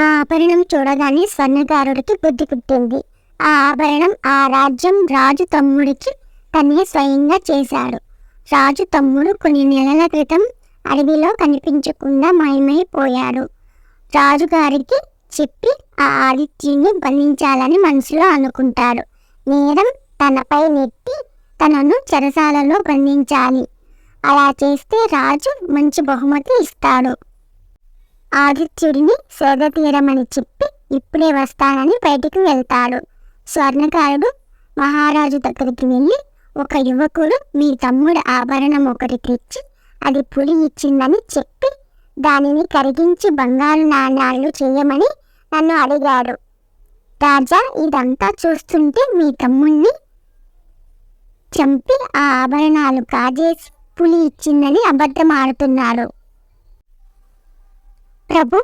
ఆ ఆభరణం చూడగానే స్వర్ణకారుడికి బుద్ధి పుట్టింది. ఆ ఆభరణం ఆ రాజ్యం రాజు తమ్ముడికి తనే స్వయంగా చేశాడు. రాజు తమ్ముడు కొన్ని నెలల క్రితం అడవిలో కనిపించకుండా మాయమైపోయాడు. రాజుగారికి చెప్పి ఆ ఆదిత్యుని బంధించాలని మనసులో అనుకుంటాడు. నేరం తనపై నెట్టి తనను చెరసాలలో బంధించాలి. అలా చేస్తే రాజు మంచి బహుమతి ఇస్తాడు. ఆదిత్యుడిని సేద తీరమని చెప్పి ఇప్పుడే వస్తానని బయటికి వెళ్తాడు. స్వర్ణకారుడు మహారాజు దగ్గరికి వెళ్ళి, ఒక యువకుడు మీ తమ్ముడు ఆభరణం ఒకటి తెచ్చి అది పులి ఇచ్చిందని చెప్పి దానిని కరిగించి బంగారు నాణ్యాలు చేయమని నన్ను అడిగాడు. రాజా, ఇదంతా చూస్తుంటే మీ తమ్ముణ్ణి చంపి ఆ ఆభరణాలు కాజేసి పులి ఇచ్చిందని అబద్ధం ఆడుతున్నాడు. ప్రభు,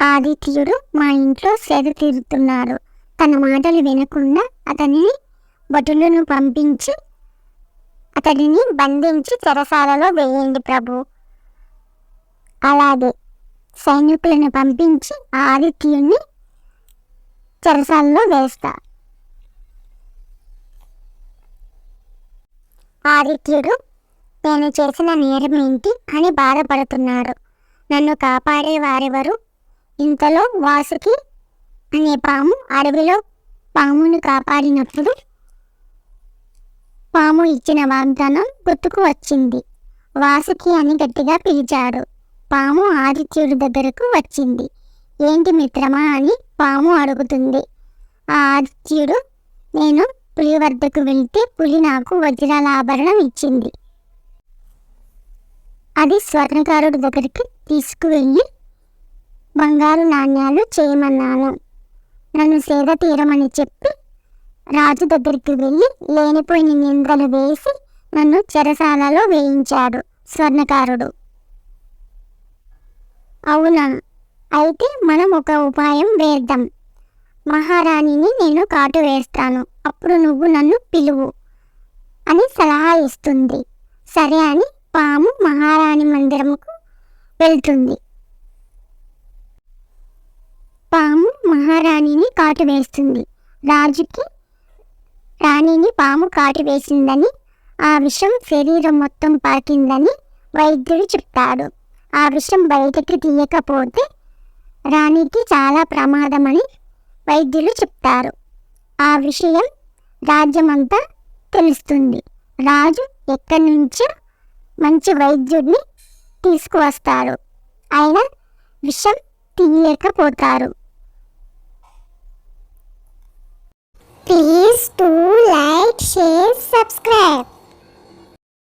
ఆదిత్యుడు మా ఇంట్లో సేద తీరుతున్నాడు. తన మాటలు వినకుండా అతనిని భటులను పంపించి అతడిని బంధించి చెరసాలలో వేయండి ప్రభు. అలాగే సైనికులను పంపించి ఆదిత్యుని చెరసాలలో వేస్తా. ఆదిత్యుడు నేను చేసిన నేరం ఏంటి అని బాధపడుతున్నాడు. నన్ను కాపాడే వారెవరు? ఇంతలో వాసుకి అనే పాము అడవిలో పామును కాపాడినప్పుడు పాము ఇచ్చిన వాగ్దానం గుర్తుకు వచ్చింది. వాసుకి అని గట్టిగా పిలిచాడు. పాము ఆదిత్యుడి దగ్గరకు వచ్చింది. ఏంటి మిత్రమా అని పాము అడుగుతుంది. ఆ ఆదిత్యుడు, నేను పులి వద్దకు వెళ్తే పులి నాకు వజ్రాల ఆభరణం ఇచ్చింది. అది స్వర్ణకారుడి దగ్గరికి తీసుకువెళ్ళి బంగారు నాణ్యాలు చేయమన్నాను. నన్ను సేద తీరమని చెప్పి రాజు దగ్గరికి వెళ్ళి లేనిపోయిన నిందలు వేసి నన్ను చెరసాలలో వేయించాడు స్వర్ణకారుడు. అవునా, అయితే మనం ఒక ఉపాయం వేద్దాం. మహారాణిని నేను కాటు వేస్తాను, అప్పుడు నువ్వు నన్ను పిలువు అని సలహా ఇస్తుంది. సరే అని పాము మహారాణి మందిరముకు వెళ్తుంది. పాము మహారాణిని కాటు వేస్తుంది. రాజుకి రాణిని పాము కాటు వేసిందని, ఆ విషం శరీరం మొత్తం పాకిందని వైద్యుడు చెప్తాడు. ఆ విషం బయటకి తీయకపోతే రాణికి చాలా ప్రమాదమని వైద్యులు చెప్తారు. ఆ విషయం రాజ్యమంతా తెలుస్తుంది. రాజు ఎక్కడి నుంచో మంచి వైద్యుడిని తీసుకువస్తాడు. ఆయన విషం తీయలేకపోతారు. Please to like, share, subscribe.